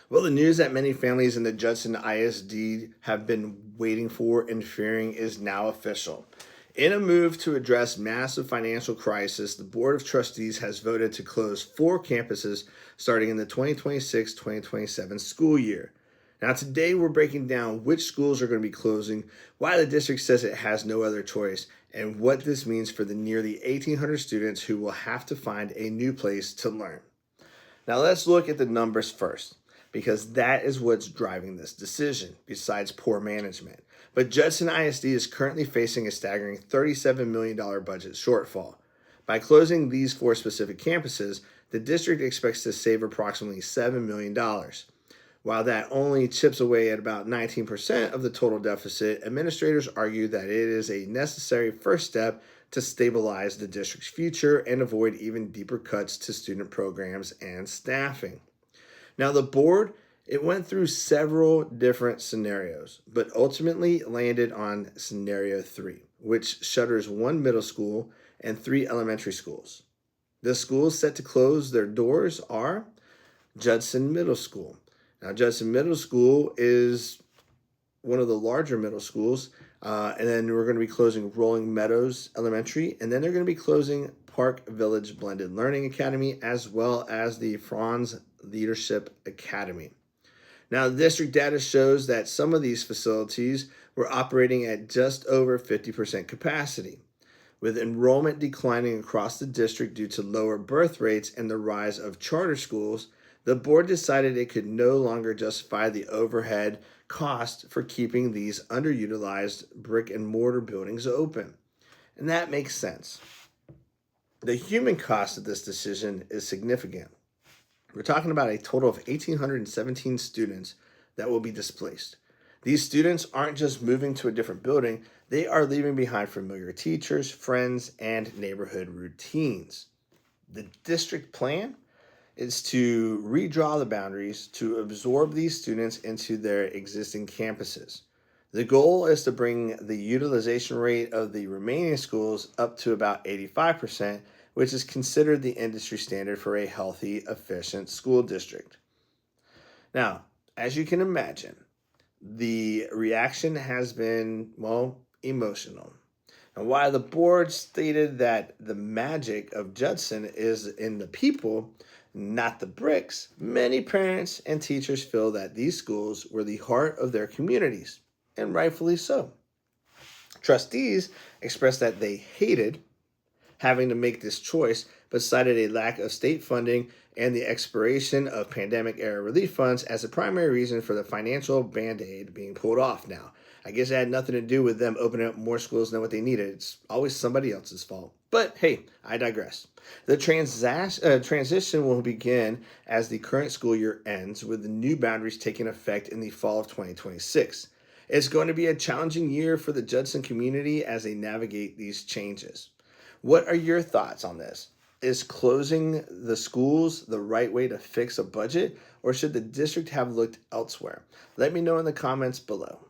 Well, the news that many families in the Judson ISD have been waiting for and fearing is now official. In a move to address massive financial crisis, the Board of Trustees has voted to close 4 campuses starting in the 2026-2027 school year. Now, today we're breaking down which schools are going to be closing, why the district says it has no other choice, and what this means for the nearly 1,800 students who will have to find a new place to learn. Now let's look at the numbers first, because that is what's driving this decision, besides poor management. But Judson ISD is currently facing a staggering $37 million budget shortfall. By closing these 4 specific campuses, the district expects to save approximately $7 million. While that only chips away at about 19% of the total deficit, administrators argue that it is a necessary first step to stabilize the district's future and avoid even deeper cuts to student programs and staffing. Now, the board, it went through several different scenarios, but ultimately landed on scenario 3, which shutters 1 middle school and 3 elementary schools. The schools set to close their doors are Judson Middle School. Now, Judson Middle School is one of the larger middle schools, and then we're going to be closing Rolling Meadows Elementary, and then they're going to be closing Park Village Blended Learning Academy, as well as the Franz Leadership Academy. Now, the district data shows that some of these facilities were operating at just over 50% capacity. With enrollment declining across the district due to lower birth rates and the rise of charter schools, the board decided it could no longer justify the overhead cost for keeping these underutilized brick and mortar buildings open. And that makes sense. The human cost of this decision is significant. We're talking about a total of 1,817 students that will be displaced. These students aren't just moving to a different building, they are leaving behind familiar teachers, friends, and neighborhood routines. The district plan is to redraw the boundaries to absorb these students into their existing campuses. The goal is to bring the utilization rate of the remaining schools up to about 85%, which is considered the industry standard for a healthy, efficient school district. Now, as you can imagine, the reaction has been, emotional. And while the board stated that the magic of Judson is in the people, not the bricks, many parents and teachers feel that these schools were the heart of their communities, and rightfully so. Trustees expressed that they hated having to make this choice, but cited a lack of state funding and the expiration of pandemic-era relief funds as the primary reason for the financial band-aid being pulled off now. I guess it had nothing to do with them opening up more schools than what they needed. It's always somebody else's fault. But hey, I digress. The transition will begin as the current school year ends, with the new boundaries taking effect in the fall of 2026. It's going to be a challenging year for the Judson community as they navigate these changes. What are your thoughts on this? Is closing the schools the right way to fix a budget, or should the district have looked elsewhere? Let me know in the comments below.